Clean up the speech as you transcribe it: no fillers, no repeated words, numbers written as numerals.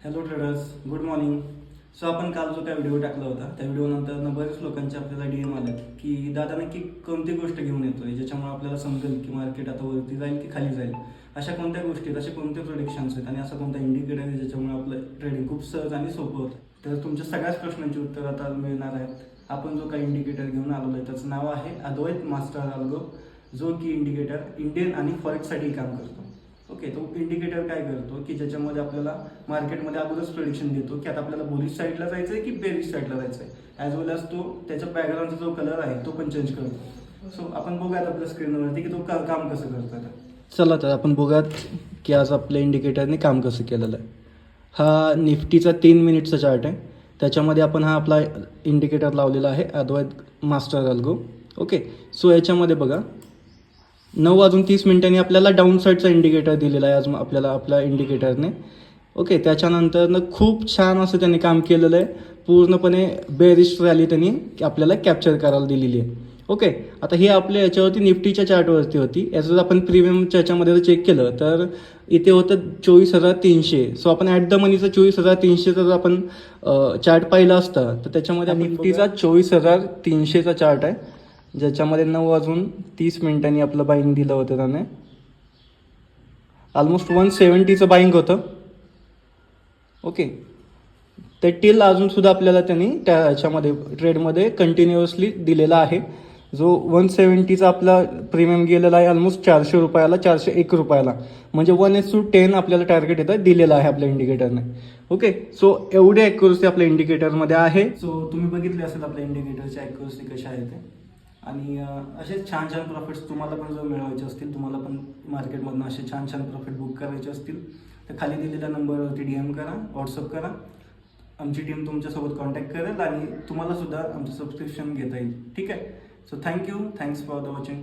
Hello traders, good morning. So आपण काल जो काय व्हिडिओ टाकला होता त्या व्हिडिओनंतर बरेच लोकांचे आपल्याला DM आले की दादा नक्की कोणती गोष्ट घेऊन येतोय ज्याच्यामुळे आपल्याला समजेल की मार्केट आता वरती जाईल की खाली जाईल. अशा कोणत्या गोष्टी आहेत, असे कोणते प्रोडिक्शन्स आहेत आणि असा कोणता इंडिकेटर आहे ज्याच्यामुळे आपलं ट्रेडिंग खूप सहज आणि सोपं होतं. तर तुमच्या सगळ्याच प्रश्नांची उत्तर आता मिळणार आहेत. आपण जो काही इंडिकेटर घेऊन आलेलो आहे त्याचं नाव आहे अद्वैत मास्टर अल्गो, जो की इंडिकेटर इंडियन आणि फॉरेक्ससाठी काम करतो. ओके, तो इंडिकेटर काय करतो की ज्याच्यामध्ये आपल्याला मार्केटमध्ये अगोदरच प्रेडिक्शन देतो की आता आपल्याला बुलिश साईडला जायचं आहे की बेरिश साईडला जायचं आहे. ॲज वेल एज तो त्याच्या बॅकग्राऊंडचा जो कलर आहे तो पण चेंज करतो. सो आपण बघूयात आपल्या स्क्रीनवरती की तो काम कसं करतो आता. चला तर आपण बघूयात की आज आपल्या इंडिकेटरने काम कसं केलेलं आहे. हा निफ्टीचा 3 मिनिटचा चार्ट आहे. त्याच्यामध्ये आपण हा आपला इंडिकेटर लावलेला आहे अद्वैत मास्टर अल्गो. ओके, सो याच्यामध्ये बघा 9:30 आपल्याला डाऊन साईडचा इंडिकेटर दिलेला आहे आज आपल्याला आपल्या इंडिकेटरने. ओके, त्याच्यानंतरनं खूप छान असं त्यांनी काम केलेलं आहे. पूर्णपणे बेरिश रॅली त्यांनी आपल्याला कॅप्चर करायला दिलेली आहे. ओके, आता ही आपल्या याच्यावरती निफ्टीच्या चार्टवरती होती. याचं जर आपण प्रीमियमच्या याच्यामध्ये जर चेक केलं तर इथे होतं 24,300. सो आपण ॲट द मनीचं 24,300चा जर आपण चार्ट पाहिला असता तर त्याच्यामध्ये निफ्टीचा 24,300चा चार्ट आहे, ज्याच्यामध्ये 9:30 आपलं बाईंग दिलं होतं त्याने. ऑलमोस्ट 170चं बाईंग होतं. ओके, ते टिल अजूनसुद्धा आपल्याला त्यांनी त्या ह्याच्यामध्ये ट्रेडमध्ये कंटिन्युअसली दिलेला आहे. जो 170चा आपला प्रीमियम गेलेला आहे ऑलमोस्ट 400 रुपयाला, 401 रुपयाला, म्हणजे 1:10 आपल्याला टार्गेट येतं दिलेलं आहे आपल्या इंडिकेटरने. ओके, सो एवढी ॲक्युरसी आपल्या इंडिकेटरमध्ये आहे. सो तुम्ही बघितले असेल आपल्या इंडिकेटरची ॲक्युरसी कशी आहे ते. आणि असे छान छान प्रॉफिट्स तुम्हाला पण जर मिळवायचे असतील, तुम्हाला पण मार्केटमधून असे छान छान प्रॉफिट बुक करायचे असतील तर खाली दिलेल्या नंबरवरती DM करा, व्हॉट्सअप करा. आमची टीम तुमच्यासोबत कॉन्टॅक्ट करेल आणि तुम्हाला सुद्धा आमचं सबस्क्रिप्शन घेता येईल. ठीक आहे. So thank you, thanks for the watching.